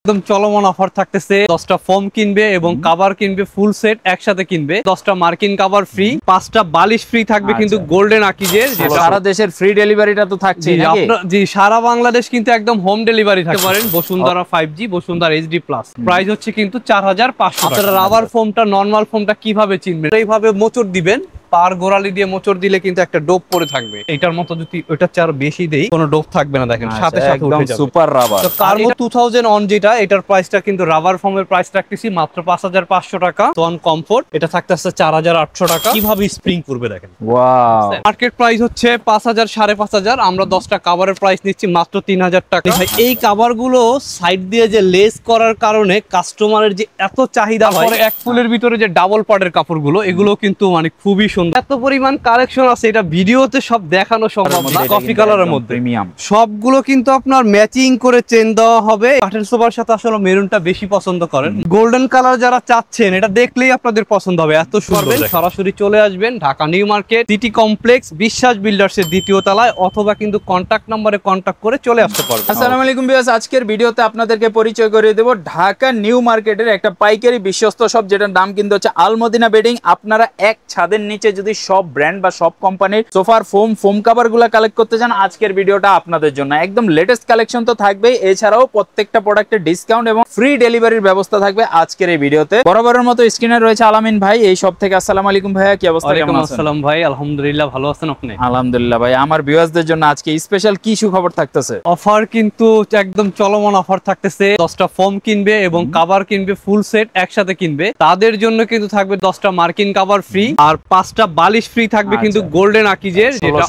একদম চলমান অফার থাকতেছে। 10টা ফোম কিনবে এবং কভার কিনবে ফুল সেট একসাথে কিনবে 10টা মার্কিন কভার ফ্রি, 5টা বালিশ ফ্রি থাকবে কিন্তু গোল্ডেন আকিজের। সারা দেশের ফ্রি ডেলিভারিটা তো থাকছে নাকি? জি, সারা বাংলাদেশ কিন্তু একদম হোম ডেলিভারি থাকতে পারেন। Bashundhara 5G Bashundhara HD plus price হচ্ছে কিন্তু 4500 টাকা। আপনারা রাবার ফোমটা নরমাল ফোমটা কিভাবে চিনবেন? এইভাবে মোচড় দিবেন, পার গোড়ালি দিয়ে মোচড় দিলে কিন্তু একটা ডোপ পড়ে থাকবে। এটার মতো যদি ওটার চেয়ে আরো বেশি দেই কোনো ডোপ থাকবে না, দেখেন সাথে সাথে উঠে যাবে। Super rubber. তো কার্মো 2000 অন যেটা, এটার প্রাইসটা কিন্তু রাবার ফোমের প্রাইস রাখতেছি মাত্র 5500 টাকা। সোয়ান কমফোর্ট এটা থাকতেছে 4800 টাকা। কিভাবে স্প্রিং করবে দেখেন। ওয়াও, মার্কেট প্রাইস হচ্ছে 5000 5500, আমরা 10টা কভারের প্রাইস নিচ্ছি মাত্র 3000 টাকা। ভাই এই কভার গুলো সাইড দিয়ে যে লেস করার কারণে কাস্টমারের যে এত চাহিদা হয়, এক ফুলের ভিতরে যে ডাবল পার্টের কাপড়গুলো এগুলো কিন্তু মানে খুবই সুন্দর। এত পরিমাণ কালেকশন আছে, এটা ভিডিওতে সব দেখানো সম্ভব না। কফি কালারের মধ্যে প্রিমিয়াম সবগুলো কিন্তু আপনার ম্যাচিং করে চেন দেওয়া হবে। কাঠের সোফার সাথে আসলে মেরুনটা বেশি পছন্দ করেন, গোল্ডেন কালার যারা চাচ্ছেন এটা দেখলেই আপনাদের পছন্দ হবে। এত সুন্দর। সরাসরি চলে আসবেন Dhaka new market city complex বিশ্বাস বিল্ডার্সের 2য় তলায়, অথবা কিন্তু কন্টাক্ট নম্বরে কন্টাক্ট করে চলে আসতে পারবেন। আসসালামু আলাইকুম ভিউয়ার্স, আজকের ভিডিওতে আপনাদেরকে পরিচয় করিয়ে দেব ঢাকা নিউ মার্কেটের একটা পাইকারি বিশ্বস্ত শপ, যেটার নাম কিন্তু হচ্ছে আল মদিনা বেডিং। আপনারা এক ছাদের নিচে যদি সব ব্র্যান্ড বা সব কোম্পানির সোফার ফোম কভার গুলা কালেক্ট করতে চান, আজকের ভিডিওটা আপনাদের জন্য। একদম লেটেস্ট কালেকশন তো থাকবেই, এছাড়াও প্রত্যেকটা প্রোডাক্টের ডিসকাউন্ট এবং ফ্রি ডেলিভারির ব্যবস্থা থাকবে আজকের এই ভিডিওতে। বরাবরের মতো স্ক্রিনে রয়েছে আলামিন ভাই এই শপ থেকে। আসসালামু আলাইকুম ভাইয়া, কি অবস্থা? ওয়ালাইকুম আসসালাম ভাই, আলহামদুলিল্লাহ, ভালো আছেন আপনি? আলহামদুলিল্লাহ ভাই। আমার ভিউয়ার্সদের জন্য আজকে স্পেশাল কি সুখবর থাকতেছে? অফার কিন্তু একদম চলমান অফার থাকতেছে। 10টা ফোম কিনবে এবং কভার কিনবে ফুল সেট একসাথে কিনবে, তাদের জন্য কিন্তু থাকবে 10টা মার্কিন কভার ফ্রি আর 5টা বালিশ ফ্রি থাকবে কিন্তু গোল্ডেন আকিজের, যেটা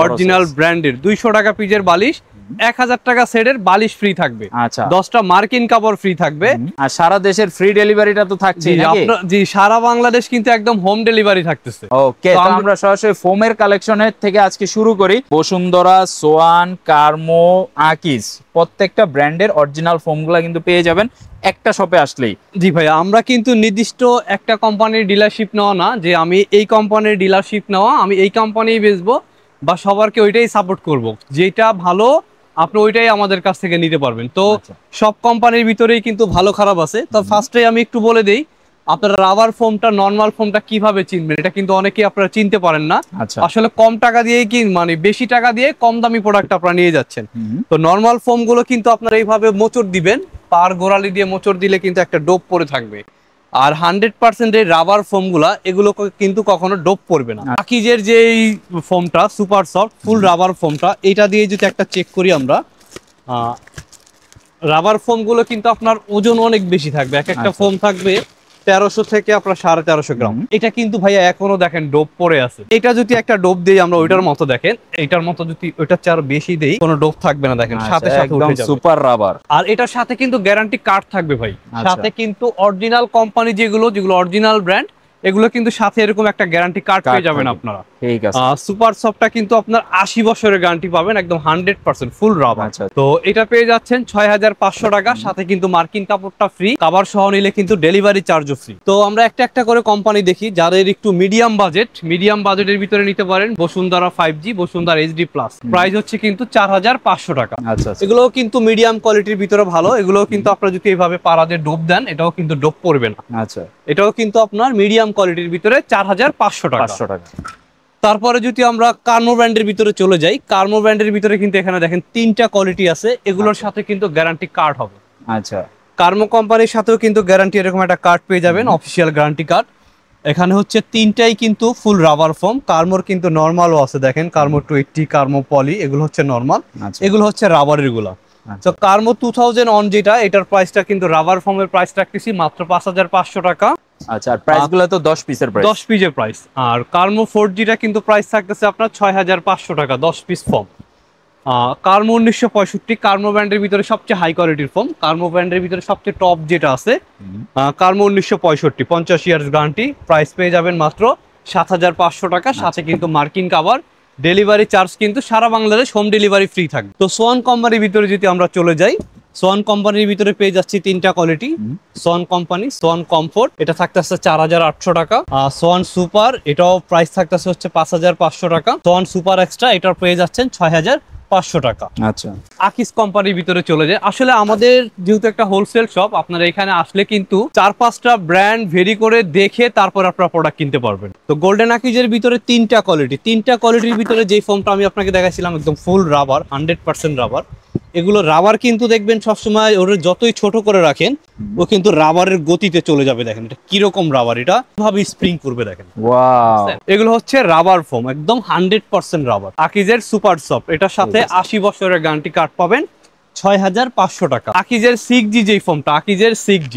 অরিজিনাল ব্র্যান্ডের। 200 টাকা পিজের বালিশ, 1000 টাকা সেটের বালিশ ফ্রি থাকবে। আচ্ছা, 10টা মার্কিন কভার ফ্রি থাকবে আর সারা দেশের ফ্রি ডেলিভারিটা তো থাকছে নাকি? জি, সারা বাংলাদেশ কিন্তু একদম হোম ডেলিভারি থাকতেছে। ওকে, তো আমরা সরাসরি ফোমের কালেকশনের থেকে আজকে শুরু করি। বসুন্ধরা, সোয়ান, কার্মো, আকিজ প্রত্যেকটা ব্র্যান্ডের অরিজিনাল ফোমগুলো কিন্তু পেয়ে যাবেন একটা শপে আসলেই। জি ভাই, আমরা কিন্তু নির্দিষ্ট একটা কোম্পানির ডিলারশিপ নেওয়া না, যে আমি এই কোম্পানির ডিলারশিপ নেওয়া, আমি এই কোম্পানিই বেচবো বা সবারকে ওইটাই সাপোর্ট করব, যেটা ভালো আপনি ওইটাই আমাদের কাছ থেকে নিতে পারবেন। তো সব কোম্পানির ভিতরেই কিন্তু ভালো খারাপ আছে। তো ফার্স্টে আমি একটু বলে দেই, আপনারা রাবার ফোমটা নরমাল ফোমটা কিভাবে চিনবেন, এটা কিন্তু অনেকেই আপনারা চিনতে পারেন না। আসলে কম টাকা দিয়ে কি মানে বেশি টাকা দিয়ে কম দামি প্রোডাক্ট আপনারা নিয়ে যাচ্ছেন। তো নরমাল ফোম গুলো কিন্তু আপনারা এইভাবে মোচড় দিবেন, পার গোড়ালি দিয়ে মোচড় দিলে কিন্তু একটা ডোপ পড়ে থাকবে। আর 100% এই রাবার ফোম গুলা এগুলো কিন্তু কখনো ডোপ পড়বে না। আকিজের যে ফোমটা সুপার সফট ফুল রাবার ফোমটা, এটা দিয়ে যদি একটা চেক করি আমরা, রাবার ফোম গুলো কিন্তু আপনার ওজন অনেক বেশি থাকবে। এক একটা ফোম থাকবে 1300 থেকে আপনার 1350 গ্রাম। এটা কিন্তু ভাইয়া এখনো দেখেন ডোপ পড়ে আছে। এটা যদি একটা ডোপ দেই আমরা ওইটার মতো, দেখেন এটার মতো যদি ওইটার চেয়ে আরো বেশি দেই কোনো ডোপ থাকবে না, দেখেন সাথে সাথে উঠে যাবে। Super rubber. আর এটার সাথে কিন্তু গ্যারান্টি কার্ড থাকবে ভাই, সাথে কিন্তু অরিজিনাল কোম্পানি যেগুলো অরিজিনাল ব্র্যান্ড, এগুলো কিন্তু সাথে এরকম একটা গ্যারান্টি কার্ড পেয়ে যাবেন আপনারা। ঠিক আছে। সুপার সফটটা কিন্তু আপনার 80 বছরের গ্যারান্টি পাবেন, একদম 100% ফুল রাবার। তো এটা পেয়ে যাচ্ছেন 6500 টাকা, সাথে কিন্তু মার্কিন কাপড়টা ফ্রি, কভার সহ নিলে কিন্তু ডেলিভারি চার্জও ফ্রি। তো আমরা একটা একটা করে কোম্পানি দেখি, যাদের একটু মিডিয়াম বাজেটের ভিতরে নিতে পারেন। Bashundhara 5G Bashundhara HD plus price হচ্ছে কিন্তু 4500 টাকা। এগুলো কিন্তু মিডিয়াম কোয়ালিটির ভিতরে ভালো। এগুলো কিন্তু আপনারা যদি এইভাবে পারাদের ডোপ দেন, এটাও কিন্তু ডোপ পড়বে না। আচ্ছা, এটাও কিন্তু আপনার মিডিয়াম কোয়ালিটির ভিতরে 4500 টাকা। তারপরে যদি আমরা কার্মো ব্র্যান্ডের ভিতরে চলে যাই, কার্মো ব্র্যান্ডের ভিতরে কিন্তু এখানে দেখেন 3টা কোয়ালিটি আছে, এগুলোর সাথে কিন্তু গ্যারান্টি কার্ড হবে। আচ্ছা, কার্মো কোম্পানির সাথেও কিন্তু গ্যারান্টি এরকম একটা কার্ড পেয়ে যাবেন, অফিসিয়াল গ্যারান্টি কার্ড। এখানে হচ্ছে 3টাই কিন্তু ফুল রাবার ফোম। কার্মোর কিন্তু নরমালও আছে, দেখেন কার্মো 20, কার্মো পলি, এগুলো হচ্ছে নরমাল, এগুলো হচ্ছে রাবারের গুলা। তো কার্মো 2000 অন যেটা, এটার প্রাইসটা কিন্তু রাবার ফোমের প্রাইস রাখতেছি মাত্র 5500 টাকা। আচ্ছা, আর প্রাইসগুলো তো 10 পিসের প্রাইস, 10 পিসের প্রাইস। আর কার্মো 4Gটা কিন্তু প্রাইস থাকতেছে আপনার 6500 টাকা 10 পিস ফোম। কার্মো 1965 কার্মো ব্র্যান্ডের ভিতরে সবচেয়ে হাই কোয়ালিটির ফোম। কার্মো ব্র্যান্ডের ভিতরে সবচেয়ে টপ যেটা আছে কার্মো 1965 50 ইয়ার্স গ্যারান্টি, প্রাইস পেয়ে যাবেন মাত্র 7500 টাকা, সাথে কিন্তু মার্কিন কভার, ডেলিভারি চার্জ কিন্তু সারা বাংলাদেশ হোম ডেলিভারি ফ্রি থাকবে। তো সোয়ান কোম্পানির ভিতরে যদি আমরা চলে যাই, সোয়ান কোম্পানির ভিতরে পেয়ে যাচ্ছি 3টা quality. Swan company, Swan comfort এটা থাকতেছে 4800 টাকা। সোয়ান সুপার এটাও প্রাইস থাকতেছে হচ্ছে 5500 টাকা। সোয়ান সুপার এক্সট্রা এটার পেয়ে যাচ্ছেন 6500 6500 টাকা। আচ্ছা, আকিস কোম্পানির ভিতরে চলে যায়। আসলে আমাদের যেহেতু একটা হোলসেল শপ, আপনারা এখানে আসলে কিন্তু 4-5টা ব্র্যান্ড ভেরি করে দেখে তারপর আপনারা প্রোডাক্ট কিনতে পারবেন। তো গোল্ডেন আকিজের ভিতরে তিনটা কোয়ালিটির ভিতরে যে ফোমটা আমি আপনাকে দেখাইছিলাম একদম ফুল রাবার, 100% রাবার। এগুলো রাবার কিন্তু দেখবেন সবসময় ওর যতই ছোট করে রাখেন ও কিন্তু রাবারের গতিতে চলে যাবে। দেখেন এটা কিরকম রাবার, এটা ভাবে স্প্রিং করবে দেখেন। ওয়াও, এগুলো হচ্ছে রাবার ফোম, একদম 100% রাবার। আকিজের সুপার সফট, এটার সাথে 80 বছরের গ্যারান্টি কার্ড পাবেন 6500 টাকা। আকিজের 6G যেই ফোমটা, আকিজের 6G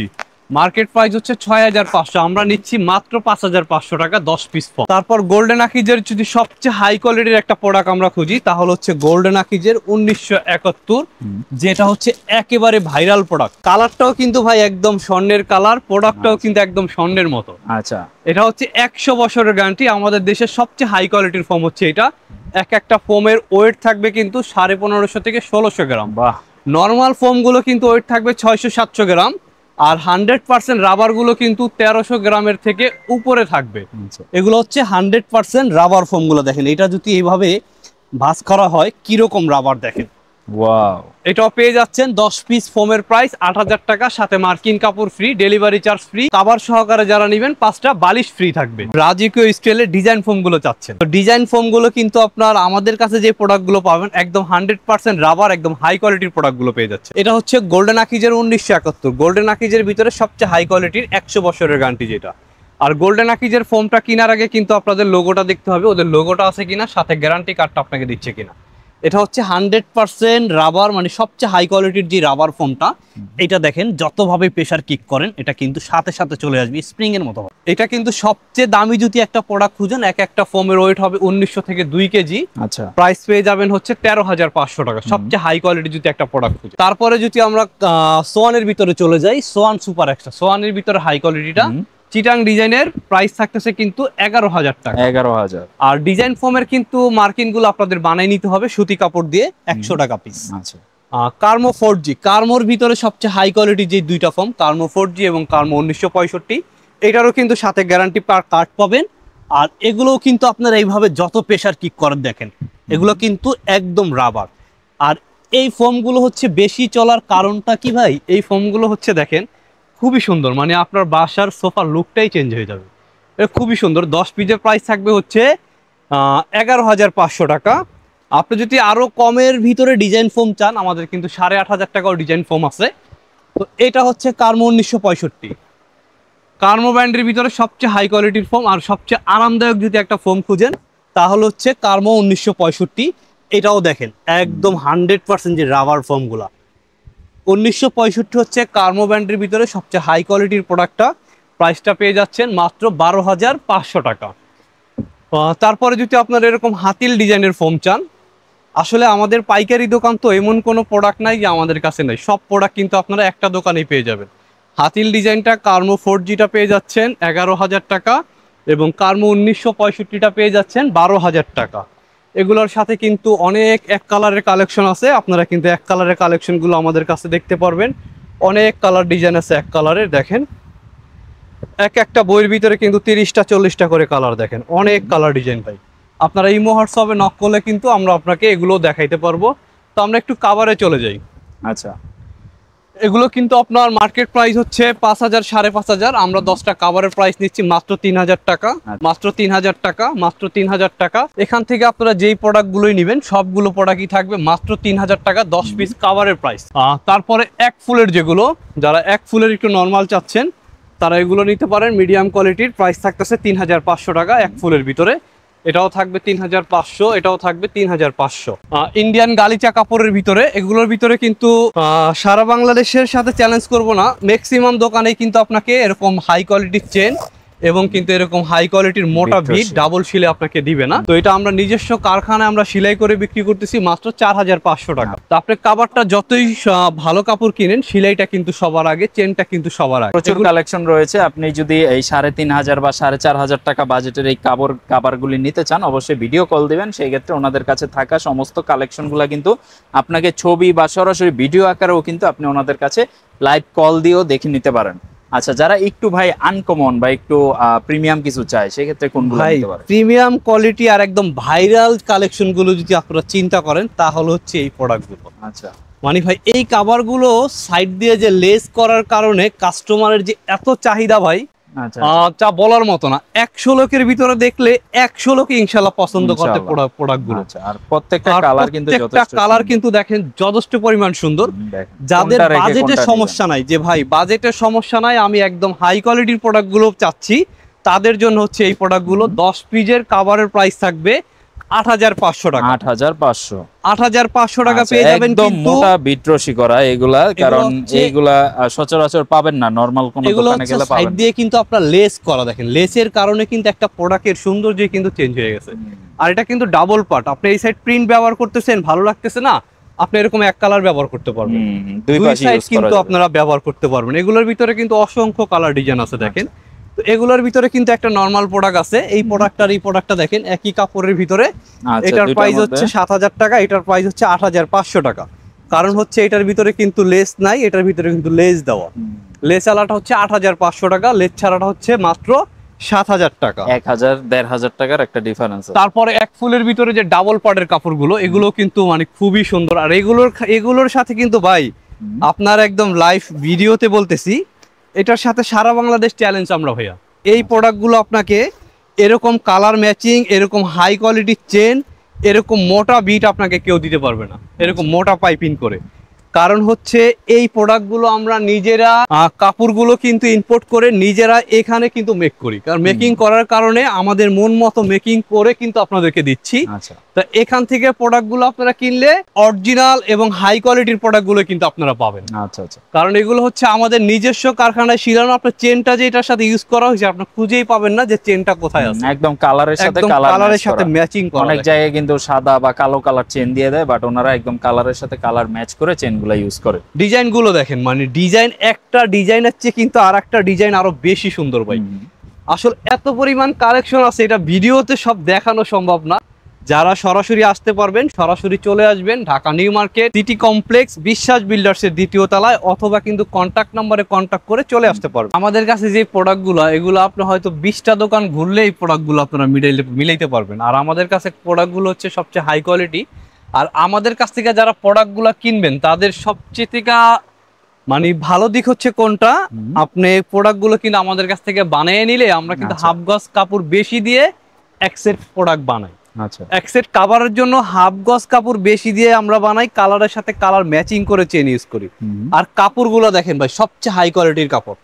মার্কেট প্রাইস হচ্ছে 6500, আমরা নিচ্ছি মাত্র 5500 টাকা 10 পিস ফোম। তারপর গোল্ডেন আকিজের যদি সবচেয়ে হাই কোয়ালিটির একটা প্রোডাক্ট আমরা খুঁজি তাহলে হচ্ছে গোল্ডেন আকিজের 1971, যেটা হচ্ছে একেবারে ভাইরাল প্রোডাক্ট। কালারটাও কিন্তু ভাই একদম স্বর্ণের কালার, প্রোডাক্টটাও কিন্তু একদম স্বর্ণের মতো। আচ্ছা, এটা হচ্ছে 100 বছরের গ্যারান্টি। আমাদের দেশের সবচেয়ে হাই কোয়ালিটির ফোম হচ্ছে এটা। একটা ফোমের ওয়েট থাকবে কিন্তু 1550 থেকে 1600 গ্রাম। বাহ, নর্মাল ফোমগুলো কিন্তু ওয়েট থাকবে 600-700 গ্রাম, আর 100% রাবার গুলো কিন্তু 1300 গ্রামের থেকে উপরে থাকবে। এগুলো হচ্ছে 100% রাবার ফোম গুলো। দেখেন এটা যদি এইভাবে ভাঁজ করা হয় কিরকম রাবার দেখেন। ওয়াও, এটাও পেয়ে যাচ্ছেন 10 পিস ফোমের প্রাইস 8000 টাকা, সাথে মার্কিন কাপড় free, delivery charge free, cover সহকারে যারা নেবেন 5টা বালিশ ফ্রি থাকবে। রাজকীয় স্টাইলের ডিজাইন ফোম গুলো চাচ্ছেন, তো ডিজাইন ফোম গুলো কিন্তু আপনার আমাদের কাছে যে প্রোডাক্ট গুলো পাবেন একদম 100% রাবার, একদম হাই কোয়ালিটির প্রোডাক্ট গুলো পেয়ে যাচ্ছে। এটা হচ্ছে গোল্ডেন আকিজের 1971। গোল্ডেন আকিজের ভিতরে সবচেয়ে হাই কোয়ালিটির 100 বছরের গ্যারান্টি যেটা। আর গোল্ডেন আকিজের ফোমটা কেনার আগে কিন্তু আপনাদের লোগোটা দেখতে হবে, ওদের লোগোটা আছে কিনা, সাথে গ্যারান্টি কার্ডটা আপনাকে দিচ্ছে কিনা। এটা হচ্ছে 100% রাবার, মানে সবচেয়ে হাই কোয়ালিটির যে রাবার ফোমটা। এটা দেখেন যতভাবে প্রেসার কিক করেন এটা কিন্তু সাথে সাথে চলে আসবে স্প্রিং এর মতো। এটা কিন্তু সবচেয়ে দামি যদি একটা প্রোডাক্ট খুঁজেন, একটা ফোমের ওয়েট হবে 1900 থেকে 2 কেজি। আচ্ছা, প্রাইস পেয়ে যাবেন হচ্ছে 13500 টাকা, সবচেয়ে হাই কোয়ালিটি যদি একটা প্রোডাক্ট খুঁজে। তারপরে যদি আমরা সোয়ানের ভিতরে চলে যাই, সোয়ান সুপার এক্সট্রা, সোয়ানের ভিতরে হাই কোয়ালিটিটা চিটাং ডিজাইনের প্রাইস থাকতেছে কিন্তু 11000 টাকা। 11000। আর ডিজাইন ফোমের কিন্তু মার্কিন গুলো আপনাদের বানাই নিতে হবে সুতি কাপড় দিয়ে, 100 টাকা পিস। আচ্ছা, কার্মো 4G, কার্মোর ভিতরে সবচেয়ে হাই কোয়ালিটি যে দুইটা ফোম, কার্মো 4G এবং কার্মো 1965, এটারও কিন্তু সাথে গ্যারান্টি কার্ড পাবেন। আর এগুলোও কিন্তু আপনারা এইভাবে যত প্রেসার কিক করেন দেখেন, এগুলো কিন্তু একদম রাবার। আর এই ফোমগুলো হচ্ছে বেশি চলার কারণটা কি ভাই, এই ফোমগুলো হচ্ছে দেখেন খুবই সুন্দর, মানে আপনার বাসার সোফার লুকটাই চেঞ্জ হয়ে যাবে। এটা খুবই সুন্দর। 10 পিসের প্রাইস থাকবে হচ্ছে 11500 টাকা। আপনি যদি আরো কমের ভিতরে ডিজাইন ফোম চান, আমাদের কিন্তু 8500 টাকাও ডিজাইন ফোম আছে। তো এটা হচ্ছে কার্মো 1965, কার্মো ব্র্যান্ডের ভিতরে সবচেয়ে হাই কোয়ালিটির ফোম। আর সবচেয়ে আরামদায়ক যদি একটা ফোম খুঁজেন তাহলে হচ্ছে কার্মো 1965। এটাও দেখেন একদম 100% যে রাবার ফোমগুলা। 1965 হচ্ছে কার্মো ব্র্যান্ডের ভিতরে সবচেয়ে হাই কোয়ালিটির প্রোডাক্টটা। প্রাইসটা পেয়ে যাচ্ছেন মাত্র 12500 টাকা। তারপরে যদি আপনারা এরকম হাতিল ডিজাইনের ফোম চান, আসলে আমাদের পাইকারি দোকান তো এমন কোনো প্রোডাক্ট নাই যে আমাদের কাছে নাই, সব প্রোডাক্ট কিন্তু আপনারা একটা দোকানেই পেয়ে যাবেন। হাতিল ডিজাইনটা কার্মো 4Gটা পেয়ে যাচ্ছেন 11000 টাকা, এবং কার্মো 1965টা পেয়ে যাচ্ছেন 12000 টাকা। এগুলোর সাথে কিন্তু অনেক এক কালারের কালেকশন আছে, আপনারা কিন্তু এক কালারের কালেকশনগুলো আমাদের কাছে দেখতে পারবেন। অনেক কালার ডিজাইন আছে এক কালারের, দেখেন একটা বইয়ের ভিতরে কিন্তু 30টা 40টা করে কালার, দেখেন অনেক কালার ডিজাইন ভাই। আপনারা ইমো হোয়াটসঅ্যাপে নক করলে কিন্তু আমরা আপনাকে এগুলো দেখাইতে পারবো। তো আমরা একটু কাভারে চলে যাই। আচ্ছা, এগুলো কিন্তু আপনার মার্কেট প্রাইস হচ্ছে 5000 5500, আমরা 10টা কাভারের প্রাইস নিচ্ছি মাত্র 3000 টাকা, মাত্র 3000 টাকা, মাত্র 3000 টাকা। এখান থেকে আপনারা যেই প্রোডাক্টগুলোই নেবেন সবগুলো প্রোডাক্টই থাকবে মাত্র 3000 টাকা 10 পিস কাভারের প্রাইস। তারপরে এক ফুলের যেগুলো, যারা এক ফুলের একটু নর্মাল চাচ্ছেন তারা এগুলো নিতে পারেন। মিডিয়াম কোয়ালিটির প্রাইস থাকতেছে 3500 টাকা এক ফুলের ভিতরে। এটাও থাকবে 3500, এটাও থাকবে 3500। ইন্ডিয়ান গালিচা কাপড়ের ভিতরে, এগুলোর ভিতরে কিন্তু সারা বাংলাদেশের সাথে চ্যালেঞ্জ করব না, ম্যাক্সিমাম দোকানে কিন্তু আপনাকে এরকম হাই কোয়ালিটির চেন এবং কিন্তু এরকম হাই কোয়ালিটির মোটা বিট ডাবল সিলে আপনাকে দিবে না। তো এটা আমরা নিজস্ব কারখানায় আমরা সেলাই করে বিক্রি করতেছি মাত্র 4500 টাকা। তো আপনি কাভারটা যতই ভালো কাপড় কিনেন, সেলাইটা কিন্তু সবার আগে, চেনটা কিন্তু সবার আগে। প্রচুর কালেকশন রয়েছে। আপনি যদি এই 3500 বা 4500 টাকা বাজেটের এই কাভারগুলি নিতে চান, অবশ্যই ভিডিও কল দিবেন। সেই ক্ষেত্রে ওনাদের কাছে থাকা সমস্ত কালেকশনগুলো কিন্তু আপনাকে ছবি বা সরাসরি ভিডিও আকারেও কিন্তু আপনি ওনাদের কাছে লাইভ কল দিয়েও দেখে নিতে পারেন। আচ্ছা, যারা একটু ভাই আনকমন বা একটু প্রিমিয়াম কিছু চায় সেক্ষেত্রে কোনগুলো নিতে পারে? প্রিমিয়াম কোয়ালিটি আর একদম ভাইরাল কালেকশন গুলো যদি আপনারা চিন্তা করেন তাহলে হচ্ছে এই প্রোডাক্টগুলো। আচ্ছা, মানে ভাই এই কভার গুলো সাইড দিয়ে যে লেস করার কারণে কাস্টমারের যে এত চাহিদা ভাই, আচ্ছা, যা বলার মতো না। 100 লোকের ভিতরে দেখলে 100 লোক ইনশাআল্লাহ পছন্দ করতে প্রোডাক্ট গুলো। আচ্ছা, আর প্রত্যেকটা কালার কিন্তু যথেষ্ট, কালার কিন্তু দেখেন যথেষ্ট পরিমাণ সুন্দর। যাদের বাজেটের সমস্যা নাই, যে ভাই বাজেটের সমস্যা নাই, আমি একদম হাই কোয়ালিটির প্রোডাক্ট গুলো চাচ্ছি, তাদের জন্য হচ্ছে এই প্রোডাক্ট গুলো। 10 পিসের কভারের প্রাইস থাকবে 8500 টাকা। 8500 টাকা পেয়ে যাবেন। একদম মোটা বিটরসি করা এগুলা, কারণ এইগুলা সচরাচর পাবেন না, নরমাল কোন দোকানে গেলে পাবেন। সাইড দিয়ে কিন্তু আপনারা লেস করা, দেখেন লেসের কারণে কিন্তু একটা প্রোডাক্টের সৌন্দর্য কিন্তু চেঞ্জ হয়ে গেছে। আর এটা কিন্তু ডাবল পার্ট, আপনি এই সাইড প্রিন্ট ব্যবহার করতেছেন, ভালো লাগতেছে না, আপনি এরকম এক কালার ব্যবহার করতে পারবেন, দুই সাইড কিন্তু আপনারা ব্যবহার করতে পারবেন। এগুলোর ভিতরে কিন্তু অসংখ্য কালার ডিজাইন আছে দেখেন। তো এগুলোর ভিতরে কিন্তু একটা নরমাল প্রোডাক্ট আছে, এই প্রোডাক্ট আর এই প্রোডাক্টটা দেখেন একই কাপড়ের ভিতরে। এটার প্রাইস হচ্ছে 7000 টাকা, এটার প্রাইস হচ্ছে 8500 টাকা। কারণ হচ্ছে এটার ভিতরে কিন্তু লেস নাই, এটার ভিতরে কিন্তু লেস দেওয়া। লেস আলাটা হচ্ছে 8500 টাকা, লেস ছাড়াটা হচ্ছে মাত্র 7000 টাকা। 1000-1500 টাকার একটা ডিফারেন্স। তারপরে এক ফুলের ভিতরে যে ডাবল পার্টের কাপড়গুলো, এগুলো কিন্তু মানে খুবই সুন্দর। আর এগুলোর সাথে কিন্তু ভাই আপনার একদম লাইভ ভিডিওতে বলতেছি, এটার সাথে সারা বাংলাদেশ চ্যালেঞ্জ আমরা ভাইয়া। এই প্রোডাক্টগুলো আপনাকে এরকম কালার ম্যাচিং, এরকম হাই কোয়ালিটির চেন, এরকম মোটা বিট আপনাকে কেউ দিতে পারবে না, এরকম মোটা পাইপিং করে। কারণ হচ্ছে এই প্রোডাক্টগুলো আমরা নিজেরা কাপড়গুলো কিন্তু ইম্পোর্ট করে নিজেরা এখানে কিন্তু মেক করি। কারণ মেকিং করার কারণে আমাদের মন মতো মেকিং করে কিন্তু আপনাদেরকে দিচ্ছি। তো এখান থেকে প্রোডাক্টগুলো আপনারা কিনলে অরিজিনাল এবং হাই কোয়ালিটির প্রোডাক্টগুলো কিন্তু আপনারা পাবেন। আচ্ছা আচ্ছা, কারণ এগুলো হচ্ছে আমাদের নিজস্ব কারখানায় শিলানো। আপনার চেনটা যে এটার সাথে ইউজ করা হয়েছে, আপনার খুঁজেই পাবেন না যে চেনটা কোথায় আছে। একদম কালারের সাথে ম্যাচিং করা। অনেক জায়গায় কিন্তু সাদা বা কালো কালার চেন দিয়ে দেয়, বাট ওনারা একদম কালারের সাথে কালার ম্যাচ করে চেনগুলো ইউজ করে। ডিজাইন গুলো দেখেন, মানে ডিজাইন একটা ডিজাইনের চেয়ে কিন্তু আর একটা ডিজাইন আরো বেশি সুন্দর ভাই। আসলে এত পরিমাণ কালেকশন আছে, এটা ভিডিওতে সব দেখানো সম্ভব না। যারা সরাসরি আসতে পারবেন সরাসরি চলে আসবেন Dhaka new market city complex বিশ্বাস বিল্ডার্সের 2য় তলায়, অথবা কিন্তু কন্ট্যাক্ট নম্বরে কন্ট্যাক্ট করে চলে আসতে পারবেন। আমাদের কাছে যে প্রোডাক্টগুলো, এগুলো আপনি হয়তো 20টা দোকান ঘুরলে এই প্রোডাক্টগুলো আপনারা মিলাইতে পারবেন। আর আমাদের কাছে প্রোডাক্টগুলো হচ্ছে সবচেয়ে হাই কোয়ালিটি। আর আমাদের কাছ থেকে যারা প্রোডাক্টগুলো কিনবেন তাদের সবচেয়ে থেকে মানে ভালো দিক হচ্ছে কোনটা, আপনি প্রোডাক্টগুলো কিন্তু আমাদের কাছ থেকে বানিয়ে নিলে আমরা কিন্তু হাফ গজ কাপড় বেশি দিয়ে এক সেট প্রোডাক্ট বানাই। আচ্ছা, এক সেট কাভারের জন্য হাফ গজ কাপড় বেশি দিয়ে আমরা বানাই, কালারের সাথে কালার ম্যাচিং করে চেন ইউজ করি। আর কাপড়গুলো দেখেন ভাই সবচেয়ে হাই কোয়ালিটির কাপড়।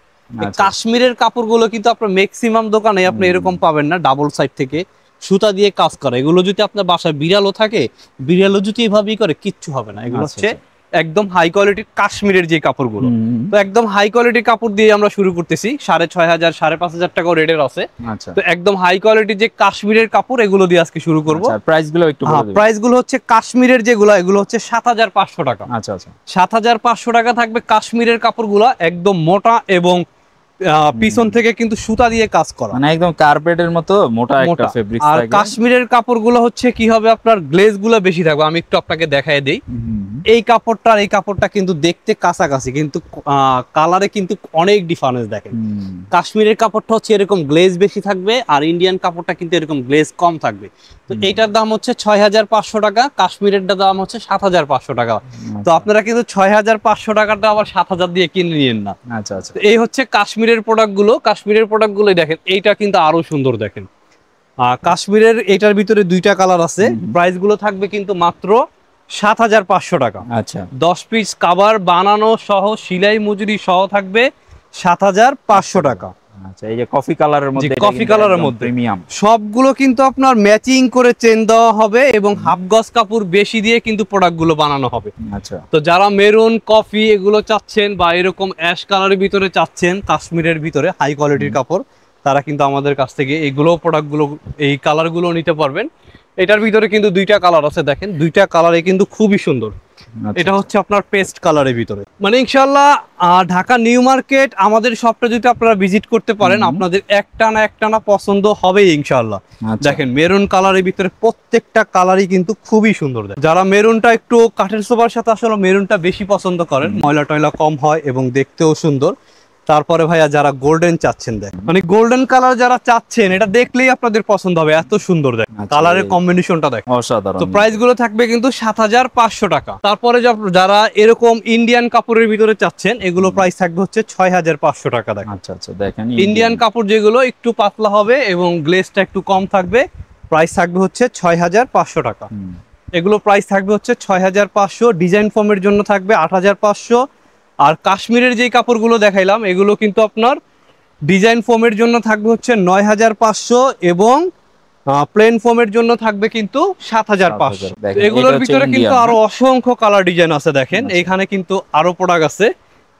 কাশ্মীরের কাপড়গুলো কিন্তু আপনার ম্যাক্সিমাম দোকানে আপনি এরকম পাবেন না, ডাবল সাইড থেকে সুতা দিয়ে কাজ করা। এগুলো যদি আপনার বাসায় বিড়ালও থাকে, বিড়ালও যদি এভাবেই করে কিচ্ছু হবে না। এগুলো হচ্ছে একদম হাই কোয়ালিটির কাশ্মীরের যে কাপড়গুলো। তো একদম হাই কোয়ালিটির কাপড় দিয়ে আমরা শুরু করতেছি, 6500 5,500 টাকা রেটের আছে। তো একদম হাই কোয়ালিটির যে কাশ্মীরের কাপড়, এগুলো দিয়ে আজকে শুরু করবো। প্রাইসগুলো একটু বলে দিন। প্রাইসগুলো হচ্ছে কাশ্মীরের যেগুলো, এগুলো হচ্ছে 7500 টাকা। আচ্ছা আচ্ছা, 7500 টাকা থাকবে কাশ্মীরের কাপড়গুলো, একদম মোটা এবং পিছন থেকে কিন্তু সুতা দিয়ে কাজ করা, মানে একদম কার্পেটের মতো মোটা একটা ফেব্রিক। আর কাশ্মীরের কাপড়গুলো হচ্ছে কি হবে, আপনার গ্লেজ গুলো বেশি থাকবে। আমি একটু আপনাকে দেখায় দেই। এই কাপড়টা আর এই কাপড়টা কিন্তু দেখতে কাছাকাছি, কিন্তু কালারে কিন্তু অনেক ডিফারেন্স দেখেন। কাশ্মীরের কাপড়টা হচ্ছে এরকম গ্লেজ বেশি থাকবে, আর ইন্ডিয়ান কাপড়টা কিন্তু এরকম গ্লেজ কম থাকবে। তো এইটার দাম হচ্ছে 6500 টাকা, কাশ্মীরের দাম হচ্ছে 7500 টাকা। তো আপনারা কিন্তু 6500 টাকাটা আবার 7000 দিয়ে কিনে নিয়েন না। আচ্ছা আচ্ছা, এই হচ্ছে কাশ্মীরের প্রোডাক্টগুলো। কাশ্মীরের প্রোডাক্টগুলো দেখেন, এইটা কিন্তু আরো সুন্দর দেখেন। কাশ্মীরের এটার ভিতরে 2টা কালার আছে। প্রাইস গুলো থাকবে কিন্তু মাত্র 7500 টাকা। আচ্ছা, 10 পিস কভার বানানো সহ সেলাই মজুরি সহ থাকবে 7500 টাকা। আচ্ছা, এই যে কফি কালারের মধ্যে, কফি কালারের মধ্যে প্রিমিয়াম সবগুলো কিন্তু আপনার ম্যাচিং করে চেন দেওয়া হবে, এবং হাফ গজ কাপড় বেশি দিয়ে কিন্তু প্রোডাক্টগুলো বানানো হবে। আচ্ছা, তো যারা মেরুন কফি এগুলো চাচ্ছেন, বা এরকম অ্যাশ কালারের ভিতরে চাচ্ছেন কাশ্মীরের ভিতরে হাই কোয়ালিটির কাপড়, তারা কিন্তু আমাদের কাছ থেকে এইগুলো প্রোডাক্টগুলো, এই কালারগুলো নিতে পারবেন। এটার ভিতরে কিন্তু 2টা কালার আছে দেখেন, 2টা কালারে কিন্তু খুবই সুন্দর। এটা হচ্ছে আপনার পেস্ট কালারের ভিতরে। মানে ইনশাআল্লাহ ঢাকা নিউ মার্কেট আমাদের শপটা যদি আপনারা ভিজিট করতে পারেন, আপনাদের একটানা পছন্দ হবে ইনশাআল্লাহ। দেখেন মেরুন কালারের ভিতরে প্রত্যেকটা কালারই কিন্তু খুবই সুন্দর। যারা মেরুনটা একটু কাঠের সোফার সাথে আসলে মেরুনটা বেশি পছন্দ করেন, ময়লা টয়লা কম হয় এবং দেখতেও সুন্দর, তারপরে ভাইয়া যারা গোল্ডেন চাচ্ছেন, দেখ মানে গোল্ডেন কালার যারা চাচ্ছেন, এটা দেখলেই আপনাদের পছন্দ হবে, এত সুন্দর দেখ কালারের কম্বিনেশনটা দেখ অসাধারণ। তো প্রাইস গুলো থাকবে কিন্তু ৭৫০০ টাকা। তারপরে যারা এরকম ইন্ডিয়ান কাপড়ের ভিতরে চাচ্ছেন, এগুলো প্রাইস থাকবে হচ্ছে ৬৫০০ টাকা। দেখ আচ্ছা আচ্ছা, দেখেন ইন্ডিয়ান কাপড় যেগুলো একটু পাতলা হবে এবং গ্লেজটা একটু কম থাকবে, প্রাইস থাকবে হচ্ছে ৬৫০০ টাকা। এগুলো প্রাইস থাকবে হচ্ছে ৬৫০০। ডিজাইন ফর্মের জন্য থাকবে ৮৫০০। আর কাশ্মীরের যে কাপড়গুলো দেখাইলাম, এগুলো কিন্তু আপনার ডিজাইন ফর্মের জন্য থাকবে হচ্ছে ৯৫০০ এবং প্লেন ফর্মের জন্য থাকবে কিন্তু ৭৫০০। এগুলোর ভিতরে কিন্তু আরো অসংখ্য কালার ডিজাইন আছে। দেখেন এখানে কিন্তু আরো প্রোডাক্ট আছে।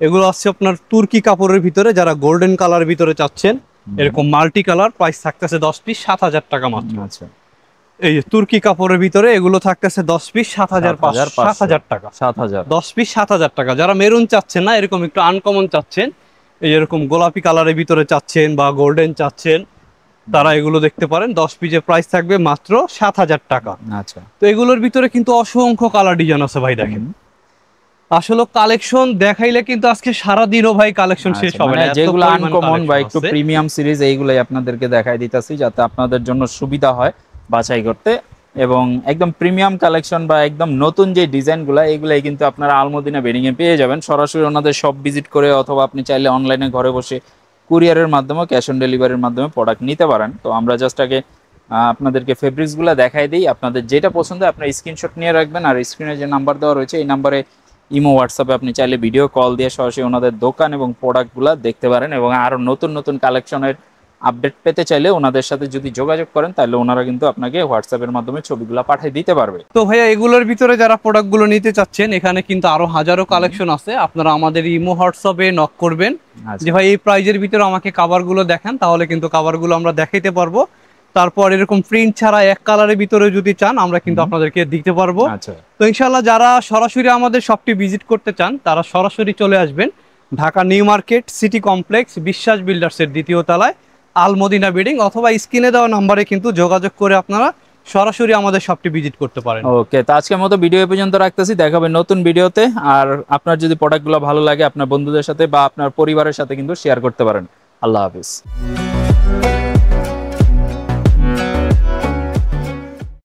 এগুলো আছে আপনার তুর্কি কাপড়ের ভিতরে, যারা গোল্ডেন কালার ভিতরে চাচ্ছেন এরকম মাল্টি কালার, প্রাইস থাকতেছে 10 পিস ৭০০০ টাকা মাত্র। আচ্ছা, এই তুর্কি কাপড়ের ভিতরে এগুলো থাকতেছে 10 পিস ৭০০০ টাকা। 10 পিস ৭০০০ টাকা। যারা মেরুন চাচ্ছেন না, এরকম একটু আনকমন চাচ্ছেন, এই এরকম গোলাপি কালারের ভিতরে চাচ্ছেন বা গোল্ডেন চাচ্ছেন, তারা এগুলো দেখতে পারেন। 10 পিসের প্রাইস থাকবে মাত্র ৭০০০ টাকা। আচ্ছা, তো এগুলোর ভিতরে কিন্তু অসংখ্য কালার ডিজাইন আছে ভাই। দেখেন আসলে কালেকশন দেখাইলে কিন্তু আজকে সারা দিনও ভাই কালেকশন শেষ হবে না। যেগুলো আনকমন বা একটু প্রিমিয়াম সিরিজ, এইগুলাই আপনাদেরকে দেখাই দিতেছি যাতে আপনাদের জন্য সুবিধা হয় বাছাই করতে। এবং একদম প্রিমিয়াম কালেকশন বা একদম নতুন যে ডিজাইনগুলো, এইগুলাই কিন্তু আপনারা আলমদিনা বেডিং এ পেয়ে যাবেন। সরাসরি ওনাদের শপ ভিজিট করে অথবা আপনি চাইলে অনলাইনে ঘরে বসে কুরিয়ারের মাধ্যমে, ক্যাশ অন ডেলিভারির মাধ্যমে প্রোডাক্ট নিতে পারেন। তো আমরা জাস্ট আগে আপনাদেরকে ফেব্রিক্সগুলো দেখাই দিই। আপনাদের যেটা পছন্দ আপনার স্ক্রিনশট নিয়ে রাখবেন, আর স্ক্রিনে যে নাম্বার দেওয়া রয়েছে এই নাম্বারে ইমো, হোয়াটসঅ্যাপে আপনি চাইলে ভিডিও কল দিয়ে সরাসরি ওনাদের দোকান এবং প্রোডাক্টগুলো দেখতে পারেন। এবং আরও নতুন নতুন কালেকশনের আপডেট পেতে চাইলে ওনাদের সাথে যদি যোগাযোগ করেন, তাহলে ওনারা কিন্তু আপনাকে হোয়াটসঅ্যাপের মাধ্যমে ছবিগুলো পাঠিয়ে দিতে পারবে। তো ভাইয়া এগুলোর ভিতরে যারা প্রোডাক্টগুলো নিতে চাচ্ছেন, এখানে কিন্তু আরো হাজারো কালেকশন আছে। আপনারা আমাদের ইমো, হোয়াটসঅ্যাপে নক করবেন যে ভাই এই প্রাইজের ভিতরে আমাকে কাভারগুলো দেখান, তাহলে কিন্তু কাভারগুলো আমরা দেখাইতে পারবো। তারপর এরকম প্রিন্ট ছাড়া এক কালারের ভিতরে যদি চান, আমরা কিন্তু আপনাদেরকে দিতে পারবো। তো ইনশাআল্লাহ যারা সরাসরি আমাদের শপটি ভিজিট করতে চান, তারা সরাসরি চলে আসবেন Dhaka new market city complex, বিশ্বাস বিল্ডার্সের ২য় তলায়, আলমদিনা বিল্ডিং, অথবা স্ক্রিনে দেওয়া নাম্বারে কিন্তু যোগাযোগ করে আপনারা সরাসরি আমাদের শপটি ভিজিট করতে পারেন। ওকে, তো আজকের মতো ভিডিও এই পর্যন্ত রাখতেছি। দেখা হবে নতুন ভিডিওতে। আর আপনার যদি প্রোডাক্টগুলো ভালো লাগে, আপনার বন্ধুদের সাথে বা আপনার পরিবারের সাথে কিন্তু শেয়ার করতে পারেন। আল্লাহ হাফিজ।